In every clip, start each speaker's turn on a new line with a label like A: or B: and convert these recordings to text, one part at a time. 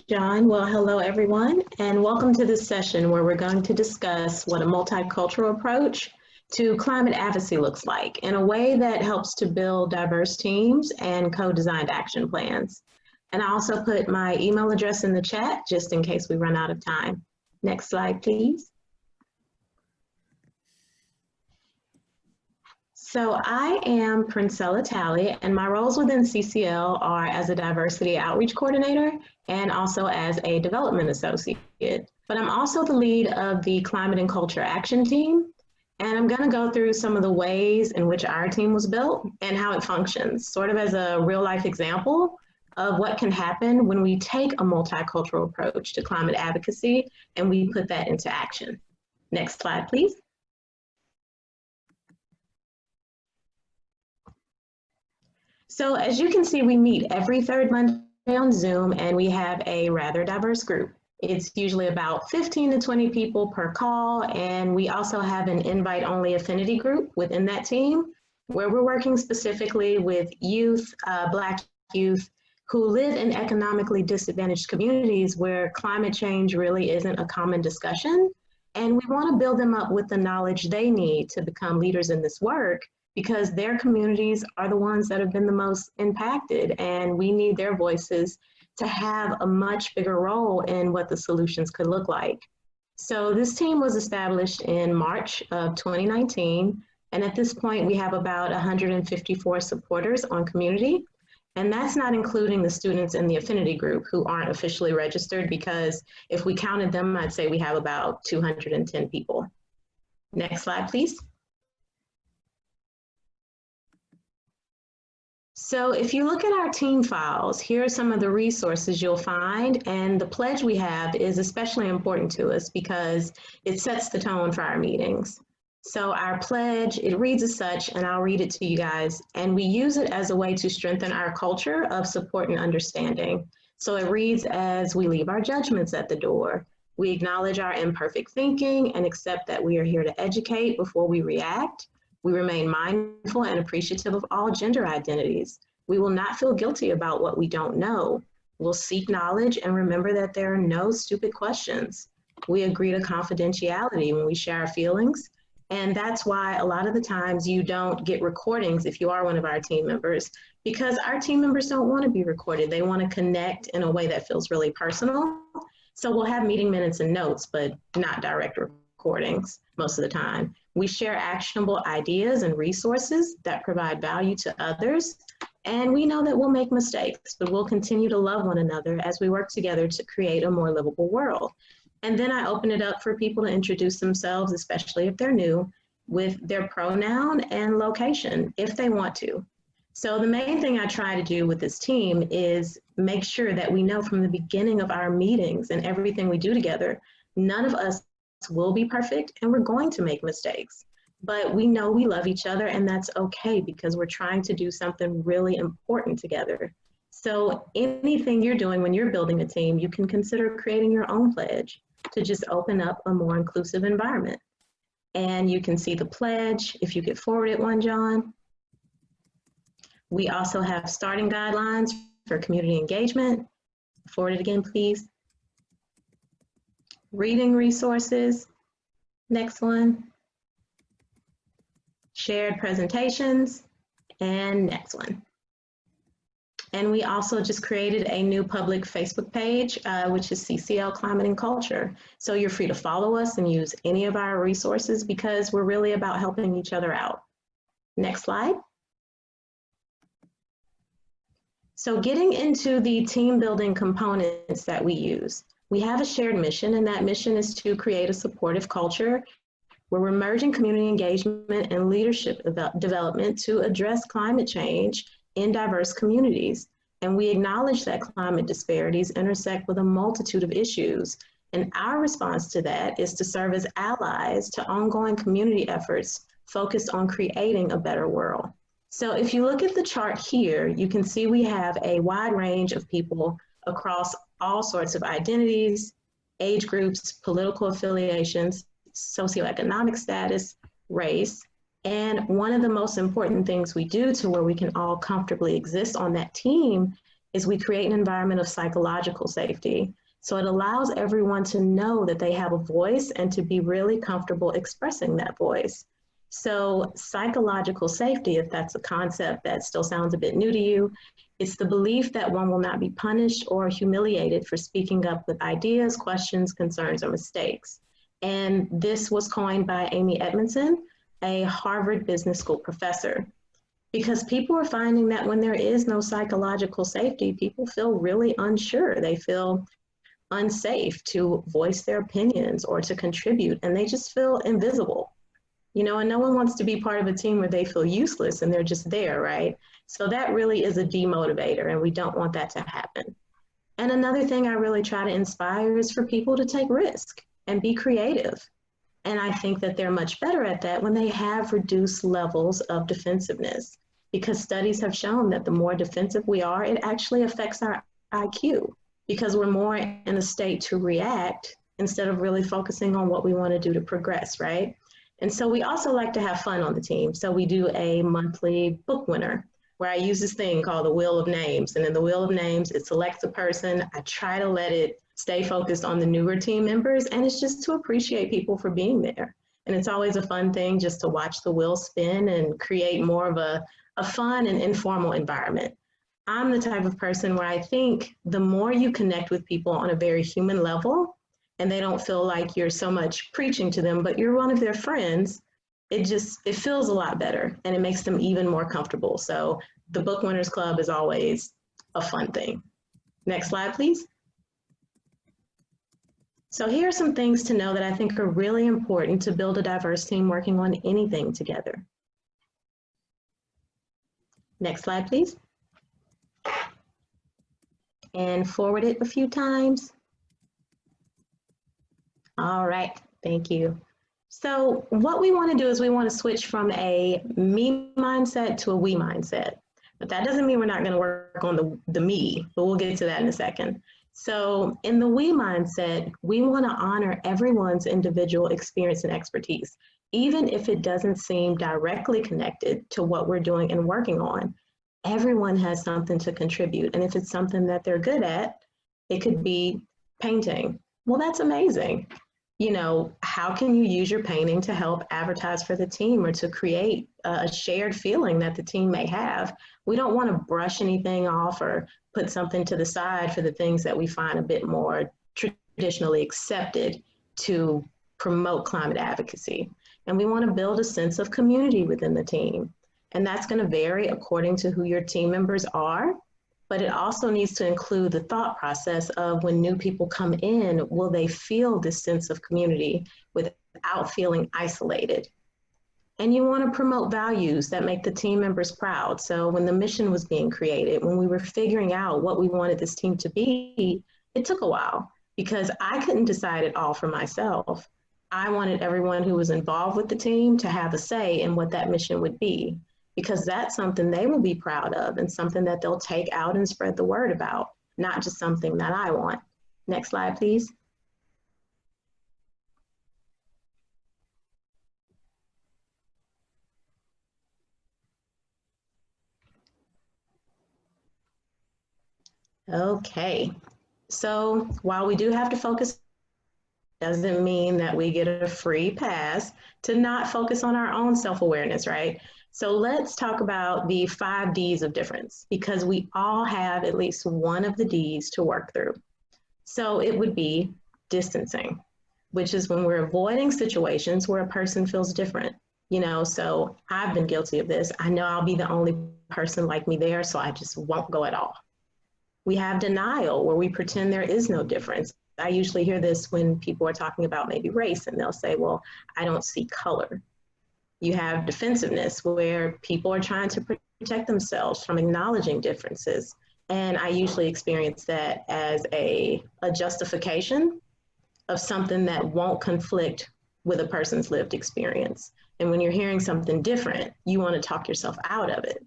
A: John. Well, hello everyone, and welcome to this session where we're going to discuss what a multicultural approach to climate advocacy looks like in a way that helps to build diverse teams and co-designed action plans. And I also put my email address in the chat just in case we run out of time. Next slide, please. So I am Princella Talley, and my roles within CCL are as a diversity outreach coordinator and also as a development associate. But I'm also the lead of the climate and culture action team, and I'm going to go through some of the ways in which our team was built and how it functions, sort of as a real life example of what can happen when we take a multicultural approach to climate advocacy and we put that into action. Next slide, please. So as you can see, we meet every third Monday on Zoom, and we have a rather diverse group. It's usually about 15 to 20 people per call, and we also have an invite-only affinity group within that team where we're working specifically with youth, Black youth, who live in economically disadvantaged communities where climate change really isn't a common discussion. And we want to build them up with the knowledge they need to become leaders in this work, because their communities are the ones that have been the most impacted, and we need their voices to have a much bigger role in what the solutions could look like. So this team was established in March of 2019, and at this point we have about 154 supporters on community, and that's not including the students in the affinity group who aren't officially registered, because if we counted them, I'd say we have about 210 people. Next slide, please. So if you look at our team files, here are some of the resources you'll find, and the pledge we have is especially important to us because it sets the tone for our meetings. So our pledge, it reads as such, and I'll read it to you guys, and we use it as a way to strengthen our culture of support and understanding. So it reads as: we leave our judgments at the door. We acknowledge our imperfect thinking and accept that we are here to educate before we react. We remain mindful and appreciative of all gender identities. We will not feel guilty about what we don't know. We'll seek knowledge and remember that there are no stupid questions. We agree to confidentiality when we share our feelings. And that's why a lot of the times you don't get recordings if you are one of our team members, because our team members don't want to be recorded. They want to connect in a way that feels really personal. So we'll have meeting minutes and notes, but not direct recordings most of the time. We share actionable ideas and resources that provide value to others. And we know that we'll make mistakes, but we'll continue to love one another as we work together to create a more livable world. And then I open it up for people to introduce themselves, especially if they're new, with their pronoun and location, if they want to. So the main thing I try to do with this team is make sure that we know from the beginning of our meetings and everything we do together, none of us will be perfect and we're going to make mistakes, but we know we love each other, and that's okay because we're trying to do something really important together. So anything you're doing when you're building a team, you can consider creating your own pledge to just open up a more inclusive environment. And you can see the pledge if you could forward it one, John. We also have starting guidelines for community engagement. Forward it again, please. Reading resources, next one. Shared presentations, and next one. And we also just created a new public Facebook page, which is CCL Climate and Culture. So you're free to follow us and use any of our resources because we're really about helping each other out. Next slide. So getting into the team building components that we use. We have a shared mission, and that mission is to create a supportive culture where we're merging community engagement and leadership development to address climate change in diverse communities. And we acknowledge that climate disparities intersect with a multitude of issues. And our response to that is to serve as allies to ongoing community efforts focused on creating a better world. So if you look at the chart here, you can see we have a wide range of people across all sorts of identities, age groups, political affiliations, socioeconomic status, race. And one of the most important things we do to where we can all comfortably exist on that team is we create an environment of psychological safety. So it allows everyone to know that they have a voice and to be really comfortable expressing that voice. So psychological safety, if that's a concept that still sounds a bit new to you, it's the belief that one will not be punished or humiliated for speaking up with ideas, questions, concerns, or mistakes. And this was coined by Amy Edmondson, a Harvard Business School professor, because people are finding that when there is no psychological safety, people feel really unsure. They feel unsafe to voice their opinions or to contribute, and they just feel invisible. You know, and no one wants to be part of a team where they feel useless and they're just there, right? So that really is a demotivator, and we don't want that to happen. And another thing I really try to inspire is for people to take risk and be creative. And I think that they're much better at that when they have reduced levels of defensiveness, because studies have shown that the more defensive we are, it actually affects our IQ, because we're more in a state to react instead of really focusing on what we want to do to progress, right? And so we also like to have fun on the team. So we do a monthly book winner where I use this thing called the Wheel of Names. And in the Wheel of Names, it selects a person. I try to let it stay focused on the newer team members, and it's just to appreciate people for being there. And it's always a fun thing just to watch the wheel spin and create more of a fun and informal environment. I'm the type of person where I think the more you connect with people on a very human level, and they don't feel like you're so much preaching to them, but you're one of their friends, it feels a lot better, and it makes them even more comfortable. So the Book Winners Club is always a fun thing. Next slide, please. So here are some things to know that I think are really important to build a diverse team working on anything together. Next slide, please. And forward it a few times. All right, thank you. So what we want to do is we want to switch from a me mindset to a we mindset. But that doesn't mean we're not going to work on the me, but we'll get to that in a second. So in the we mindset, we want to honor everyone's individual experience and expertise, even if it doesn't seem directly connected to what we're doing and working on. Everyone has something to contribute. And if it's something that they're good at, it could be painting. Well, that's amazing. You know, how can you use your painting to help advertise for the team or to create a shared feeling that the team may have? We don't want to brush anything off or put something to the side for the things that we find a bit more traditionally accepted to promote climate advocacy. And we want to build a sense of community within the team. And that's going to vary according to who your team members are. But it also needs to include the thought process of when new people come in, will they feel this sense of community without feeling isolated? And you want to promote values that make the team members proud. So when the mission was being created, when we were figuring out what we wanted this team to be, it took a while because I couldn't decide it all for myself. I wanted everyone who was involved with the team to have a say in what that mission would be, because that's something they will be proud of and something that they'll take out and spread the word about, not just something that I want. Next slide, please. Okay, so while we do have to focus, doesn't mean that we get a free pass to not focus on our own self-awareness, right? So let's talk about the 5 Ds of difference, because we all have at least one of the Ds to work through. So it would be distancing, which is when we're avoiding situations where a person feels different. You know, so I've been guilty of this. I know I'll be the only person like me there, so I just won't go at all. We have denial, where we pretend there is no difference. I usually hear this when people are talking about maybe race, and they'll say, well, I don't see color. You have defensiveness, where people are trying to protect themselves from acknowledging differences. And I usually experience that as a justification of something that won't conflict with a person's lived experience. And when you're hearing something different, you want to talk yourself out of it.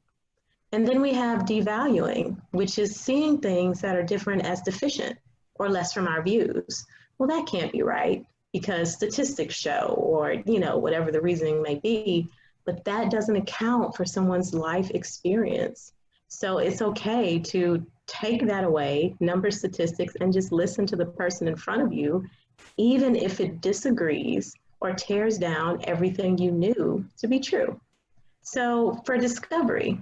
A: And then we have devaluing, which is seeing things that are different as deficient or less from our views. Well, that can't be right, because statistics show, or, you know, whatever the reasoning may be, but that doesn't account for someone's life experience. So it's okay to take that away, number statistics, and just listen to the person in front of you, even if it disagrees or tears down everything you knew to be true. So for discovery,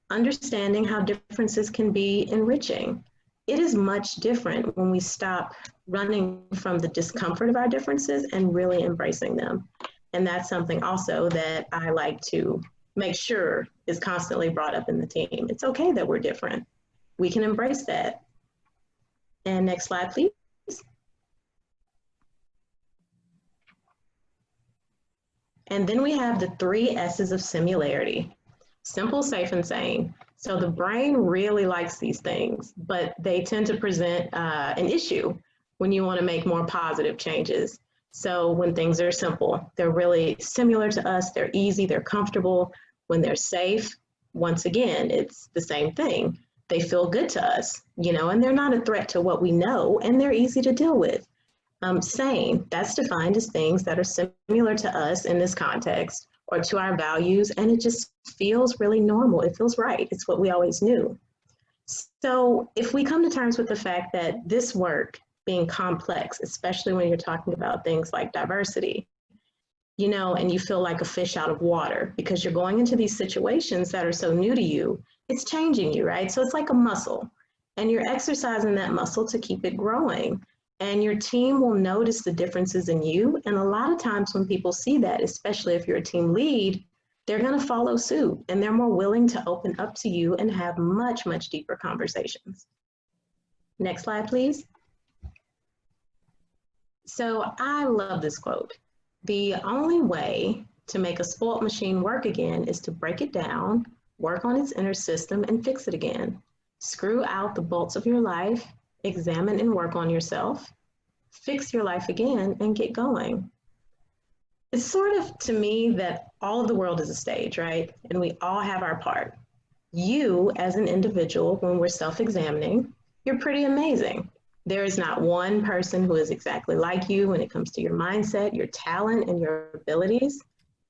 A: understanding how differences can be enriching. It is much different when we stop running from the discomfort of our differences and really embracing them. And that's something also that I like to make sure is constantly brought up in the team. It's okay that we're different. We can embrace that. And next slide, please. And then we have the 3 S's of similarity. Simple, safe, and sane. So the brain really likes these things, but they tend to present an issue when you want to make more positive changes. So when things are simple, they're really similar to us, they're easy, they're comfortable. When they're safe, once again, it's the same thing. They feel good to us, and they're not a threat to what we know, and they're easy to deal with. Sane, that's defined as things that are similar to us in this context or to our values, and it just feels really normal. It feels right. It's what we always knew. So if we come to terms with the fact that this work being complex, especially when you're talking about things like diversity, and you feel like a fish out of water because you're going into these situations that are so new to you, it's changing you, right? So it's like a muscle, and you're exercising that muscle to keep it growing. And your team will notice the differences in you. And a lot of times when people see that, especially if you're a team lead, they're going to follow suit and they're more willing to open up to you and have much, much deeper conversations. Next slide, please. So I love this quote. The only way to make a spoiled machine work again is to break it down, work on its inner system, and fix it again. Screw out the bolts of your life, examine and work on yourself, fix your life again, and get going. It's sort of, to me, that all of the world is a stage, right? And we all have our part. You, as an individual, when we're self-examining, you're pretty amazing. There is not one person who is exactly like you when it comes to your mindset, your talent, and your abilities.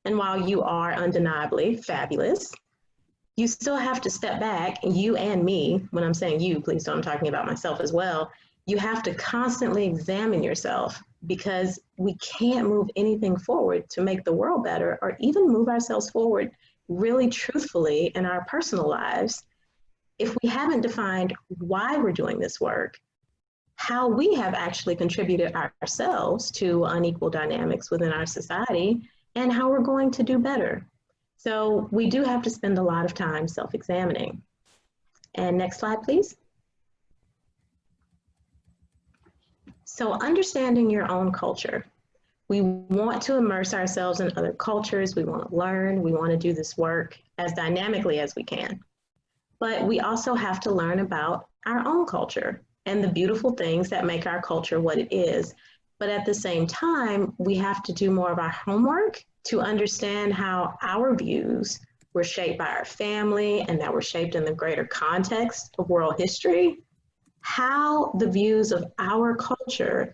A: And while you are undeniably fabulous, you still have to step back, and you and me, when I'm saying you, please don't, I'm talking about myself as well, you have to constantly examine yourself because we can't move anything forward to make the world better or even move ourselves forward really truthfully in our personal lives if we haven't defined why we're doing this work, how we have actually contributed ourselves to unequal dynamics within our society, and how we're going to do better. So we do have to spend a lot of time self-examining. And next slide, please. So understanding your own culture. We want to immerse ourselves in other cultures. We want to learn. We want to do this work as dynamically as we can. But we also have to learn about our own culture and the beautiful things that make our culture what it is. But at the same time, we have to do more of our homework to understand how our views were shaped by our family and that were shaped in the greater context of world history, how the views of our culture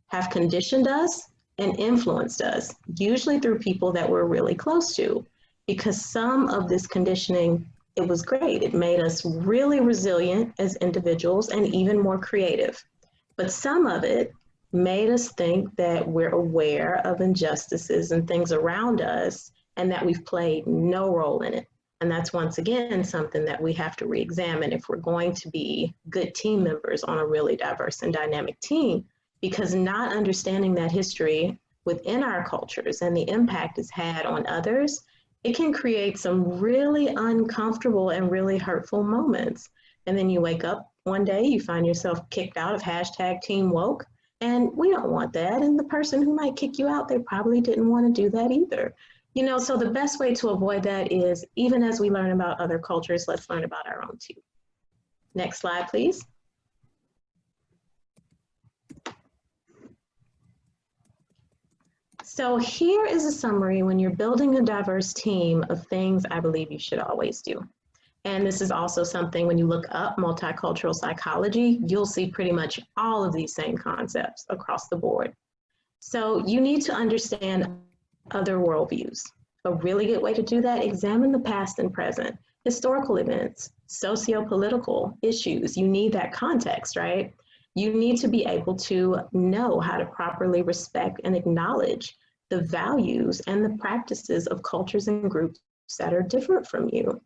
A: have conditioned us and influenced us, usually through people that we're really close to, because some of this conditioning, it was great. It made us really resilient as individuals and even more creative. But some of it made us think that we're aware of injustices and things around us and that we've played no role in it. And that's once again something that we have to re-examine if we're going to be good team members on a really diverse and dynamic team, because not understanding that history within our cultures and the impact it's had on others, it can create some really uncomfortable and really hurtful moments. And then you wake up one day, you find yourself kicked out of #TeamWoke, and we don't want that. And the person who might kick you out, they probably didn't want to do that either. So the best way to avoid that is, even as we learn about other cultures, let's learn about our own too. Next slide, please. So here is a summary when you're building a diverse team of things I believe you should always do. And this is also something when you look up multicultural psychology, you'll see pretty much all of these same concepts across the board. So you need to understand other worldviews. A really good way to do that, examine the past and present. historical events, socio-political issues. You need that context, right? You need to be able to know how to properly respect and acknowledge the values and the practices of cultures and groups that are different from you.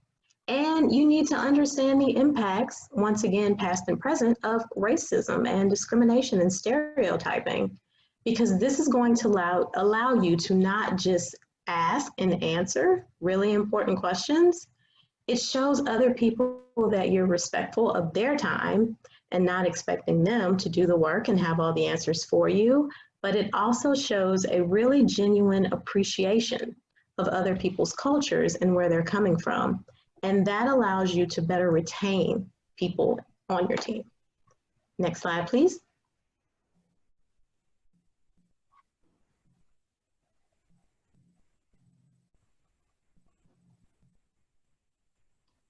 A: And you need to understand the impacts, once again, past and present, of racism and discrimination and stereotyping, because this is going to allow you to not just ask and answer really important questions. It shows other people that you're respectful of their time and not expecting them to do the work and have all the answers for you, but it also shows a really genuine appreciation of other people's cultures and where they're coming from. And that allows you to better retain people on your team. Next slide, please.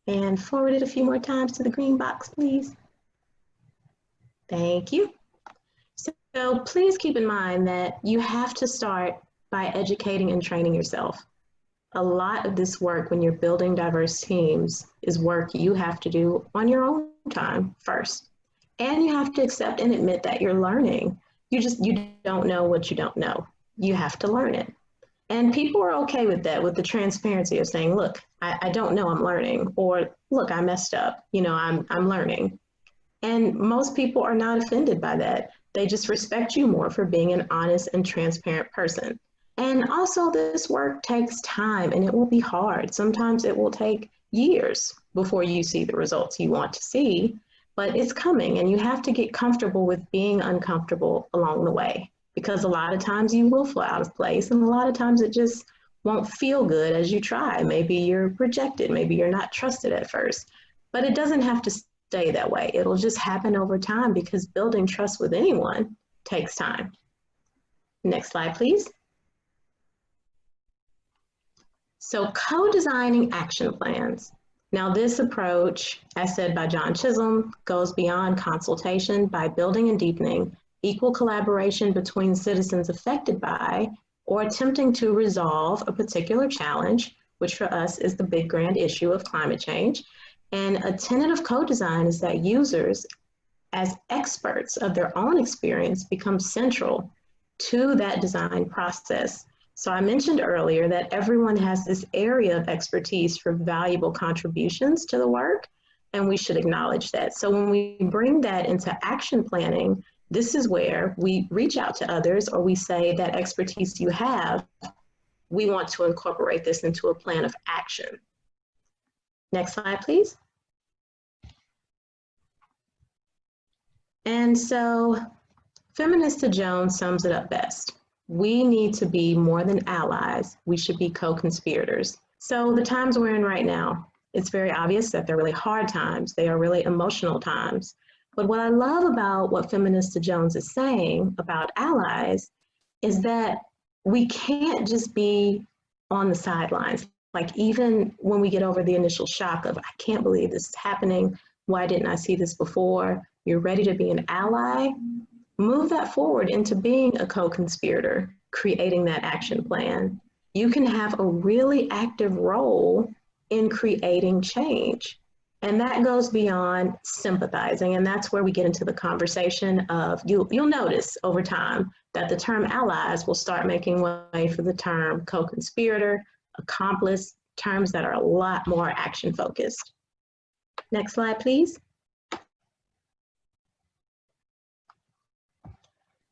A: And forward it a few more times to the green box, please. Thank you. So please keep in mind that you have to start by educating and training yourself. A lot of this work when you're building diverse teams is work you have to do on your own time first. And you have to accept and admit that you're learning. You don't know what you don't know. You have to learn it. And people are okay with that, with the transparency of saying, look, I don't know, I'm learning, or look, I messed up, I'm learning. And most people are not offended by that. They just respect you more for being an honest and transparent person. And also this work takes time and it will be hard. Sometimes it will take years before you see the results you want to see, but it's coming and you have to get comfortable with being uncomfortable along the way, because a lot of times you will fall out of place and a lot of times it just won't feel good as you try. Maybe you're rejected, maybe you're not trusted at first, but it doesn't have to stay that way. It'll just happen over time because building trust with anyone takes time. Next slide, please. So co-designing action plans. Now this approach, as said by John Chisholm, goes beyond consultation by building and deepening equal collaboration between citizens affected by or attempting to resolve a particular challenge, which for us is the big grand issue of climate change. And a tenet of co-design is that users, as experts of their own experience, become central to that design process. So I mentioned earlier that everyone has this area of expertise for valuable contributions to the work, and we should acknowledge that. So when we bring that into action planning, this is where we reach out to others, or we say that expertise you have, we want to incorporate this into a plan of action. Next slide, please. And so Feminista Jones sums it up best. We need to be more than allies. We should be co-conspirators. So the times we're in right now, it's very obvious that they're really hard times. They are really emotional times. But what I love about what Feminista Jones is saying about allies is that we can't just be on the sidelines. Like even when we get over the initial shock of, I can't believe this is happening. Why didn't I see this before? You're ready to be an ally. Move that forward into being a co-conspirator, creating that action plan. You can have a really active role in creating change. And that goes beyond sympathizing. And that's where we get into the conversation of, you'll notice over time that the term allies will start making way for the term co-conspirator, accomplice, terms that are a lot more action focused. Next slide, please.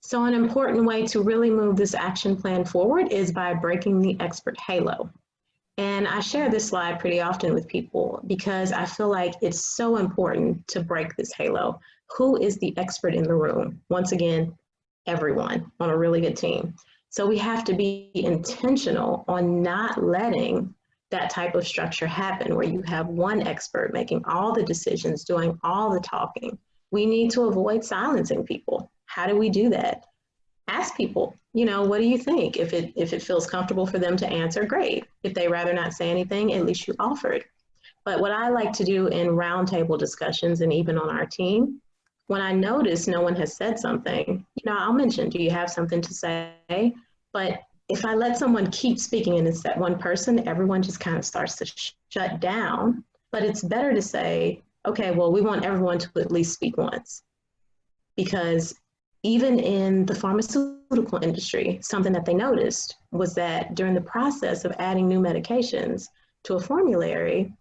A: So an important way to really move this action plan forward is by breaking the expert halo. And I share this slide pretty often with people because I feel like it's so important to break this halo. Who is the expert in the room? Once again, everyone on a really good team. So we have to be intentional on not letting that type of structure happen where you have one expert making all the decisions, doing all the talking. We need to avoid silencing people. How do we do that? Ask people, what do you think? If it feels comfortable for them to answer, great. If they rather not say anything, at least you offered. But what I like to do in roundtable discussions and even on our team, when I notice no one has said something, I'll mention, do you have something to say? But if I let someone keep speaking and it's that one person, everyone just kind of starts to shut down. But it's better to say, okay, well, we want everyone to at least speak once. Because even in the pharmaceutical industry, something that they noticed was that during the process of adding new medications to a formulary,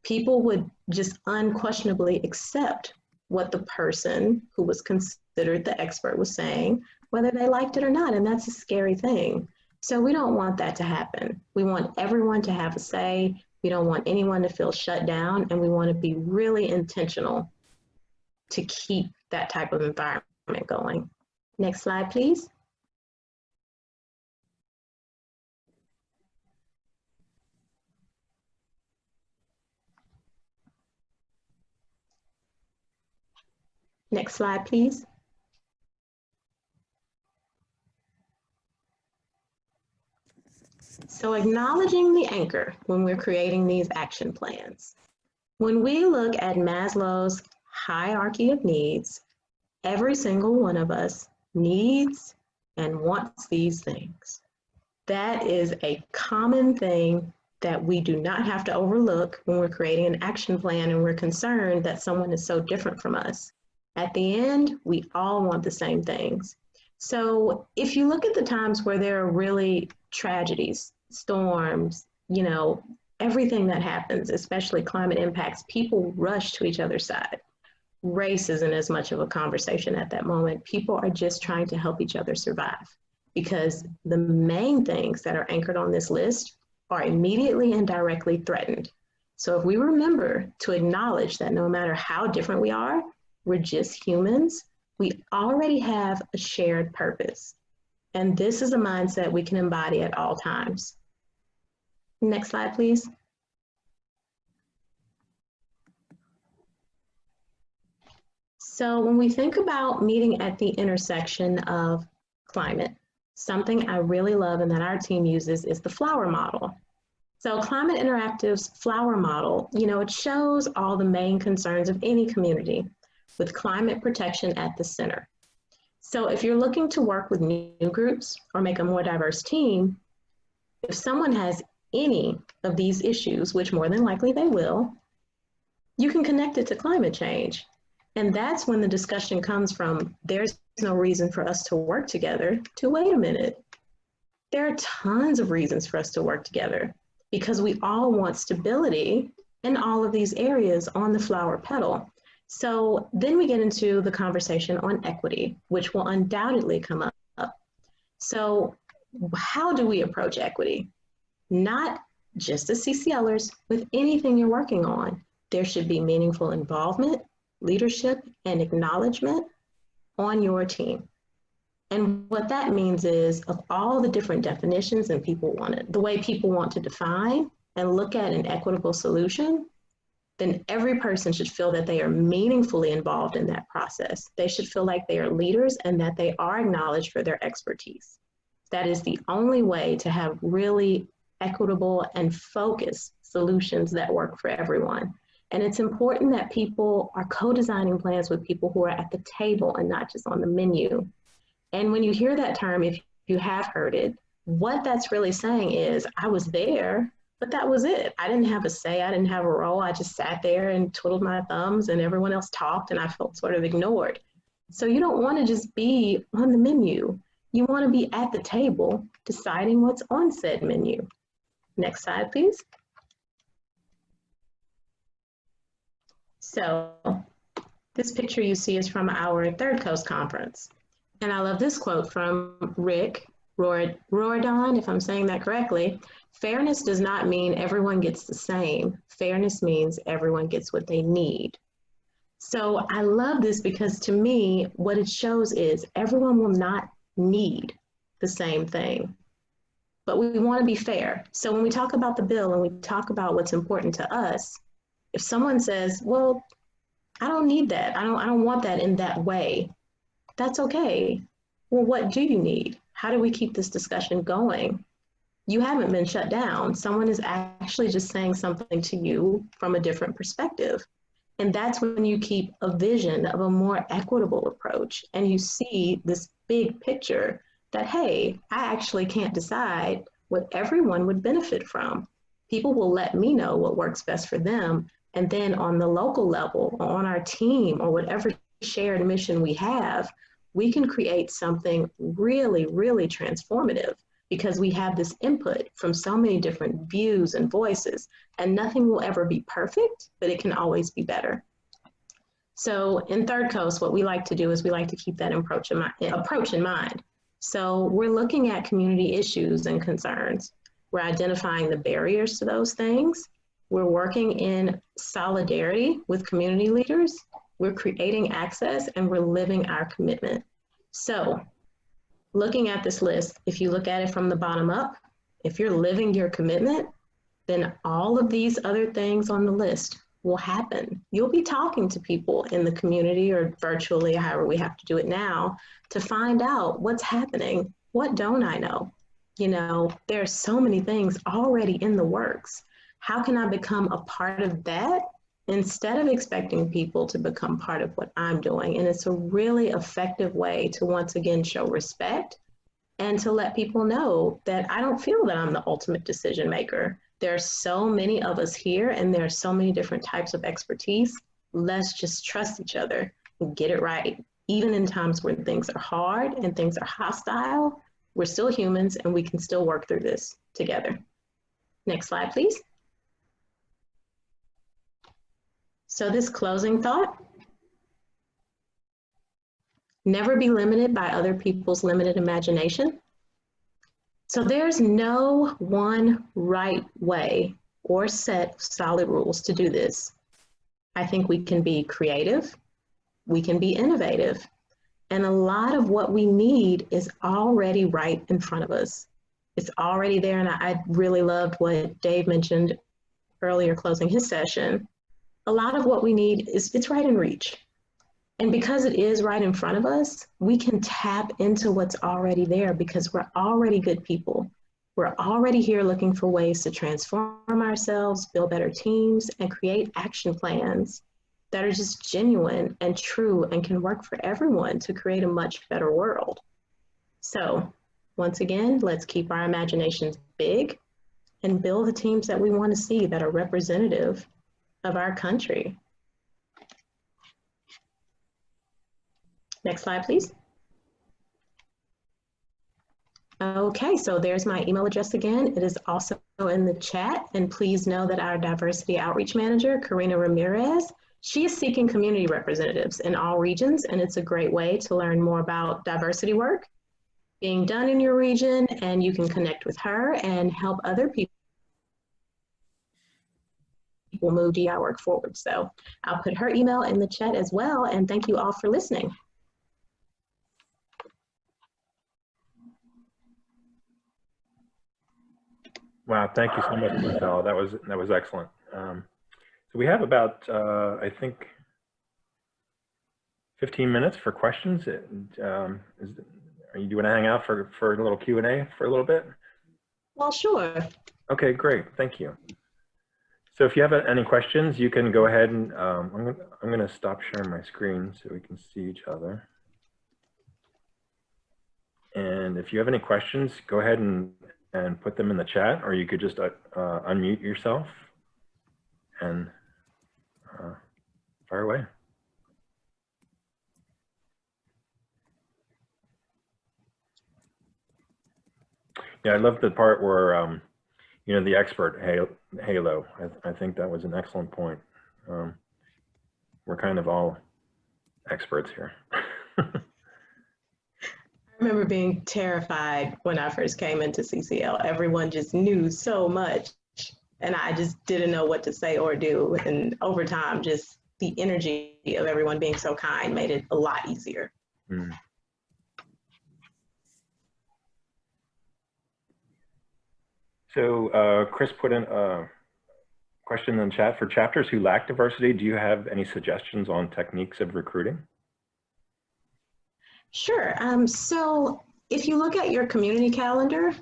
A: people would just unquestionably accept what the person who was considered the expert was saying, whether they liked it or not. And that's a scary thing. So we don't want that to happen. We want everyone to have a say. We don't want anyone to feel shut down, and we want to be really intentional to keep that type of environment going. Next slide, please. Next slide, please. So acknowledging the anchor when we're creating these action plans. When we look at Maslow's hierarchy of needs, every single one of us needs and wants these things. That is a common thing that we do not have to overlook when we're creating an action plan and we're concerned that someone is so different from us. At the end, we all want the same things. So if you look at the times where there are really tragedies, storms, everything that happens, especially climate impacts, people rush to each other's side. Race isn't as much of a conversation at that moment. People are just trying to help each other survive, because the main things that are anchored on this list are immediately and directly threatened. So if we remember to acknowledge that no matter how different we are, we're just humans, we already have a shared purpose. And this is a mindset we can embody at all times. Next slide, please. So when we think about meeting at the intersection of climate, something I really love and that our team uses is the flower model. So Climate Interactive's flower model, it shows all the main concerns of any community with climate protection at the center. So if you're looking to work with new groups or make a more diverse team, if someone has any of these issues, which more than likely they will, you can connect it to climate change. And that's when the discussion comes from, there's no reason for us to work together, to wait a minute. There are tons of reasons for us to work together, because we all want stability in all of these areas on the flower petal. So then we get into the conversation on equity, which will undoubtedly come up. So how do we approach equity? Not just as CCLers, with anything you're working on. There should be meaningful involvement, leadership, and acknowledgement on your team. And what that means is, of all the different definitions and the way people want to define and look at an equitable solution, then every person should feel that they are meaningfully involved in that process. They should feel like they are leaders and that they are acknowledged for their expertise. That is the only way to have really equitable and focused solutions that work for everyone. And it's important that people are co-designing plans with people who are at the table and not just on the menu. And when you hear that term, if you have heard it, what that's really saying is, I was there, but that was it. I didn't have a say, I didn't have a role. I just sat there and twiddled my thumbs and everyone else talked and I felt sort of ignored. So you don't want to just be on the menu. You want to be at the table deciding what's on said menu. Next slide, please. So this picture you see is from our Third Coast Conference. And I love this quote from Rick Riordan, if I'm saying that correctly. Fairness does not mean everyone gets the same. Fairness means everyone gets what they need. So I love this because to me, what it shows is everyone will not need the same thing, but we want to be fair. So when we talk about the bill and we talk about what's important to us, if someone says, well, I don't need that, I don't want that in that way, that's okay. Well, what do you need? How do we keep this discussion going? You haven't been shut down. Someone is actually just saying something to you from a different perspective. And that's when you keep a vision of a more equitable approach and you see this big picture that, hey, I actually can't decide what everyone would benefit from. People will let me know what works best for them, And then on the local level, or on our team, or whatever shared mission we have, we can create something really, really transformative because we have this input from so many different views and voices, and nothing will ever be perfect, but it can always be better. So in Third Coast, what we like to do is we like to keep that approach in mind. So we're looking at community issues and concerns. We're identifying the barriers to those things. We're working in solidarity with community leaders. We're creating access, and we're living our commitment. So looking at this list, if you look at it from the bottom up, if you're living your commitment, then all of these other things on the list will happen. You'll be talking to people in the community or virtually, however we have to do it now, to find out what's happening. What don't I know? You know, there's so many things already in the works. How can I become a part of that instead of expecting people to become part of what I'm doing? And it's a really effective way to once again show respect and to let people know that I don't feel that I'm the ultimate decision maker. There are so many of us here, and there are so many different types of expertise. Let's just trust each other and get it right. Even in times when things are hard and things are hostile, we're still humans and we can still work through this together. Next slide, please. So this closing thought: never be limited by other people's limited imagination. So there's no one right way or set of solid rules to do this. I think we can be creative, we can be innovative, and a lot of what we need is already right in front of us. It's already there, and I really loved what Dave mentioned earlier closing his session. A lot of what we need it's right in reach. And because it is right in front of us, we can tap into what's already there because we're already good people. We're already here looking for ways to transform ourselves, build better teams, and create action plans that are just genuine and true and can work for everyone to create a much better world. So once again, let's keep our imaginations big and build the teams that we want to see that are representative of our country. Next slide, please. Okay, so there's my email address again. It is also in the chat, and please know that our diversity outreach manager, Karina Ramirez, she is seeking community representatives in all regions, and it's a great way to learn more about diversity work being done in your region, and you can connect with her and help other people move DI work forward. So I'll put her email in the chat as well, and thank you all for listening.
B: Wow, thank you so much, Princella. That was excellent. So we have about I think 15 minutes for questions. Do you want to hang out for a little Q&A for a little bit?
A: Well, sure.
B: Okay, great. Thank you. So if you have any questions, you can go ahead and I'm going to stop sharing my screen so we can see each other. And if you have any questions, go ahead and put them in the chat, or you could just unmute yourself and fire away. Yeah, I love the part where, you know, the expert halo. I think that was an excellent point. We're kind of all experts here.
A: I remember being terrified when I first came into CCL. Everyone just knew so much, and I just didn't know what to say or do. And over time, just the energy of everyone being so kind made it a lot easier.
B: Mm. So Chris put in a question in the chat: for chapters who lack diversity, do you have any suggestions on techniques of recruiting?
A: Sure. So if you look at your community calendar,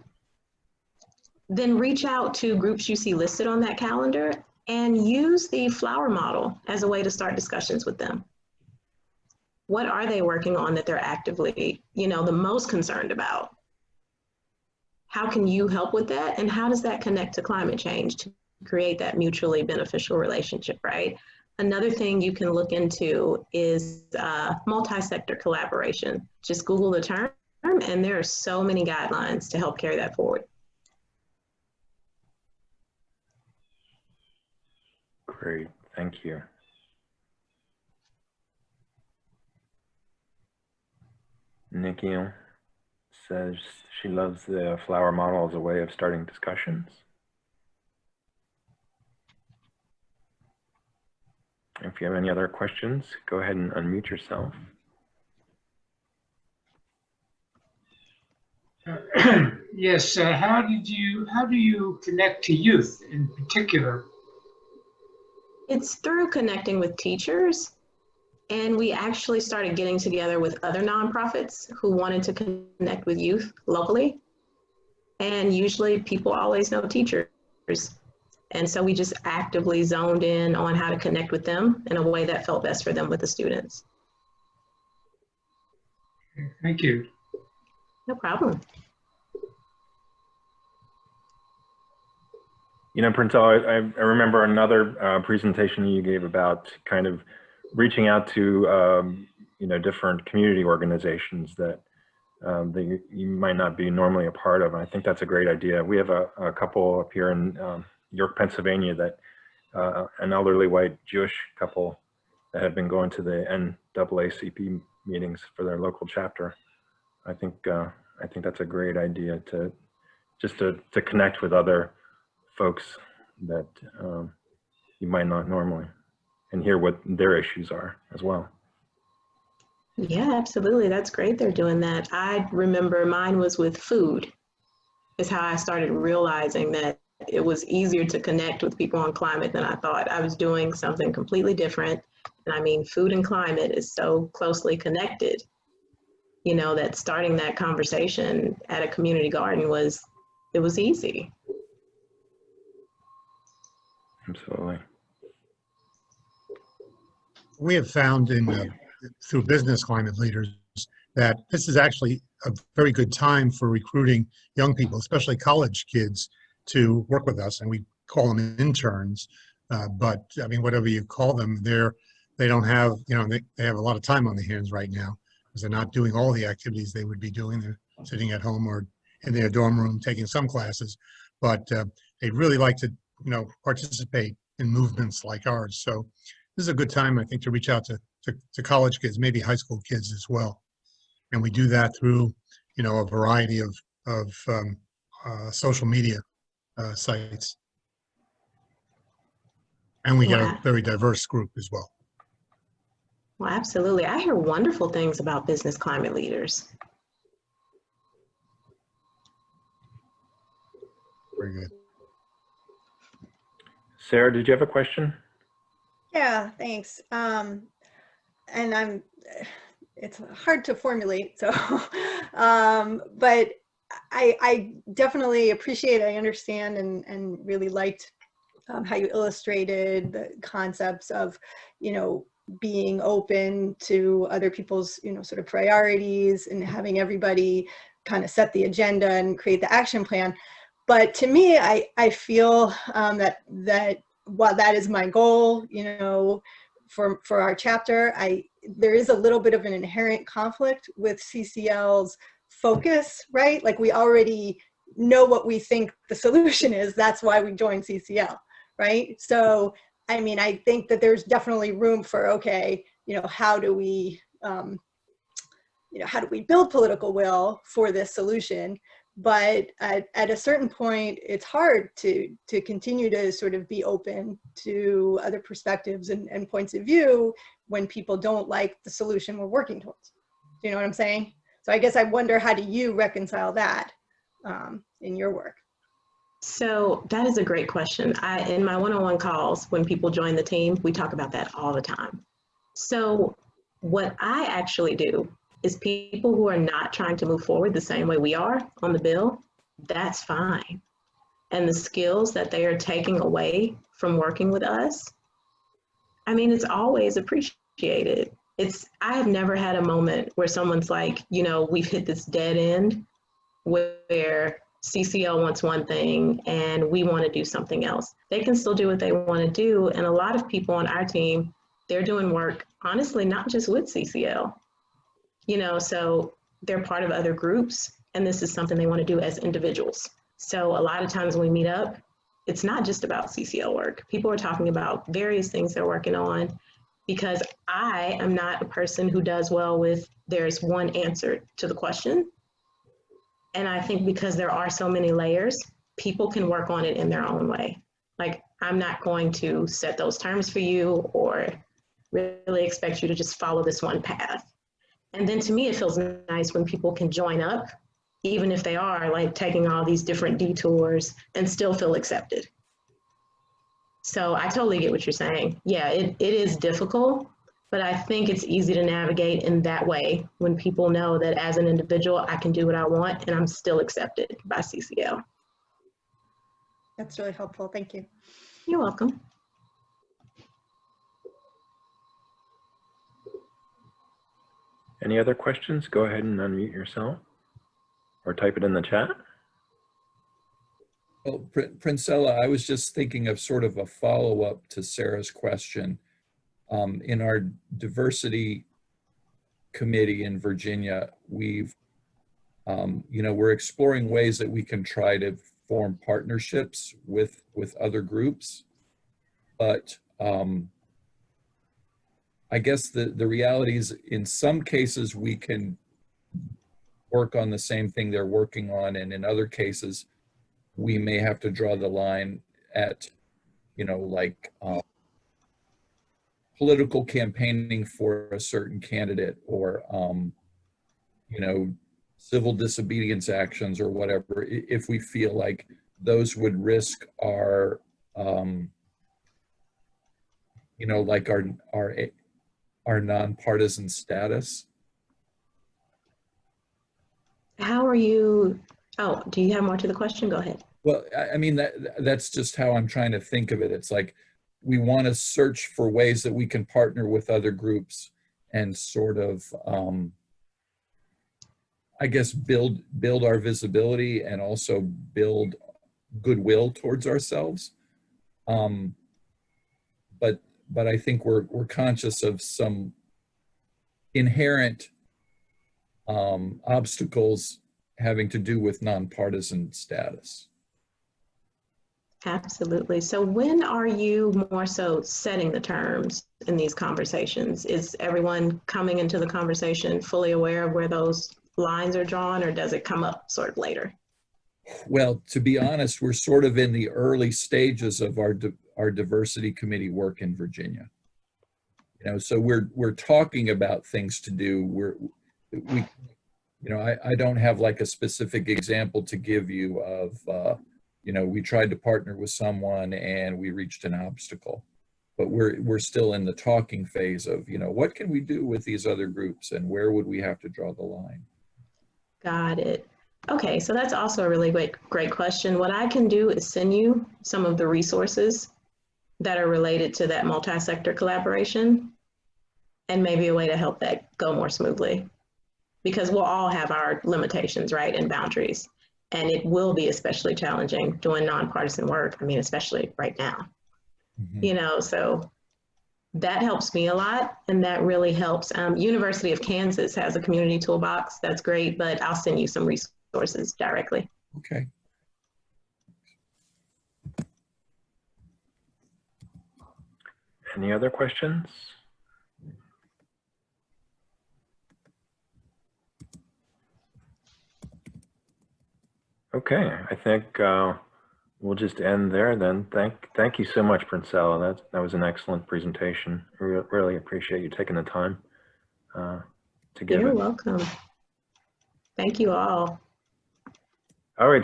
A: then reach out to groups you see listed on that calendar and use the flower model as a way to start discussions with them. What are they working on that they're actively, you know, the most concerned about? How can you help with that? And how does that connect to climate change create that mutually beneficial relationship, right? Another thing you can look into is multi-sector collaboration. Just Google the term, and there are so many guidelines to help carry that forward.
B: Great, thank you. Nikki says she loves the flower model as a way of starting discussions. If you have any other questions, go ahead and unmute yourself.
C: Yes, how do you connect to youth in particular?
A: It's through connecting with teachers, and we actually started getting together with other nonprofits who wanted to connect with youth locally. And usually people always know teachers. And so we just actively zoned in on how to connect with them in a way that felt best for them with the students.
C: Thank you.
A: No problem.
B: You know, Princella, I remember another presentation you gave about kind of reaching out to, you know, different community organizations that, that you might not be normally a part of. And I think that's a great idea. We have a couple up here in York, Pennsylvania, that an elderly white Jewish couple that have been going to the NAACP meetings for their local chapter. I think that's a great idea to just to connect with other folks that you might not normally, and hear what their issues are as well.
A: Yeah, absolutely. That's great they're doing that. I remember mine was with food, is how I started realizing that it was easier to connect with people on climate than I thought. I was doing something completely different. And I mean, food and climate is so closely connected, you know, that starting that conversation at a community garden was easy.
B: Absolutely.
D: We have found through business climate leaders that this is actually a very good time for recruiting young people, especially college kids, to work with us. And we call them interns, but I mean, whatever you call them, they don't have, you know, they have a lot of time on their hands right now because they're not doing all the activities they would be doing. They're sitting at home or in their dorm room taking some classes, but they really like to, you know, participate in movements like ours. So this is a good time, I think, to reach out to college kids, maybe high school kids as well. And we do that through, you know, a variety of social media sites. And we get a very diverse group as well.
A: Well, absolutely. I hear wonderful things about business climate leaders.
D: Very good.
B: Sarah, did you have a question?
E: Yeah, thanks. And it's hard to formulate, so, but I definitely appreciate, I understand, and really liked how you illustrated the concepts of, you know, being open to other people's, you know, sort of priorities and having everybody kind of set the agenda and create the action plan. But to me, I feel that while that is my goal, you know, for our chapter, there is a little bit of an inherent conflict with CCL's focus, right? Like we already know what we think the solution is. That's why we joined CCL, right? So, I mean, I think that there's definitely room for, okay, you know, how do we build political will for this solution? But at a certain point, it's hard to continue to sort of be open to other perspectives and points of view when people don't like the solution we're working towards. Do you know what I'm saying? So I guess I wonder, how do you reconcile that in your work?
A: So that is a great question. In my one-on-one calls, when people join the team, we talk about that all the time. So what I actually do is people who are not trying to move forward the same way we are on the bill, that's fine. And the skills that they are taking away from working with us, I mean, it's always appreciated. I have never had a moment where someone's like, you know, we've hit this dead end where CCL wants one thing and we want to do something else. They can still do what they want to do. And a lot of people on our team, they're doing work, honestly, not just with CCL, you know, so they're part of other groups and this is something they want to do as individuals. So a lot of times when we meet up, it's not just about CCL work. People are talking about various things they're working on because I am not a person who does well with there's one answer to the question. And I think because there are so many layers, people can work on it in their own way. Like, I'm not going to set those terms for you or really expect you to just follow this one path. And then to me, it feels nice when people can join up, even if they are like taking all these different detours and still feel accepted. So I totally get what you're saying. Yeah, it is difficult, but I think it's easy to navigate in that way when people know that as an individual, I can do what I want and I'm still accepted by CCL.
E: That's really helpful. Thank you.
A: You're welcome.
B: Any other questions? Go ahead and unmute yourself or type it in the chat.
F: Well, Princella, I was just thinking of sort of a follow-up to Sarah's question. In our diversity committee in Virginia, we've, you know, we're exploring ways that we can try to form partnerships with other groups. But I guess the reality is in some cases we can work on the same thing they're working on, and in other cases we may have to draw the line at, you know, like political campaigning for a certain candidate or, you know, civil disobedience actions or whatever, if we feel like those would risk our, you know, like our nonpartisan status.
A: How are you? Oh, do you have more to the question? Go ahead.
F: Well, I mean, that's just how I'm trying to think of it. It's like we want to search for ways that we can partner with other groups and sort of, I guess, build our visibility and also build goodwill towards ourselves. But I think we're conscious of some inherent obstacles having to do with nonpartisan status.
A: Absolutely. So when are you more so setting the terms in these conversations? Is everyone coming into the conversation fully aware of where those lines are drawn, or does it come up sort of later?
F: Well, to be honest, we're sort of in the early stages of our diversity committee work in Virginia. You know, so we're talking about things to do. We you know, I don't have like a specific example to give you of, you know, we tried to partner with someone and we reached an obstacle, but we're still in the talking phase of, you know, what can we do with these other groups and where would we have to draw the line?
A: Got it. Okay, so that's also a really great question. What I can do is send you some of the resources that are related to that multi-sector collaboration and maybe a way to help that go more smoothly. Because we'll all have our limitations, right, and boundaries. And it will be especially challenging doing nonpartisan work. I mean, especially right now, you know, so that helps me a lot. And that really helps. University of Kansas has a community toolbox. That's great, but I'll send you some resources directly.
F: Okay.
B: Any other questions? Okay, I think we'll just end there then. Thank you so much, Princella. That was an excellent presentation. I really appreciate you taking the time to give it.
A: You're welcome. Thank you all.
B: All right.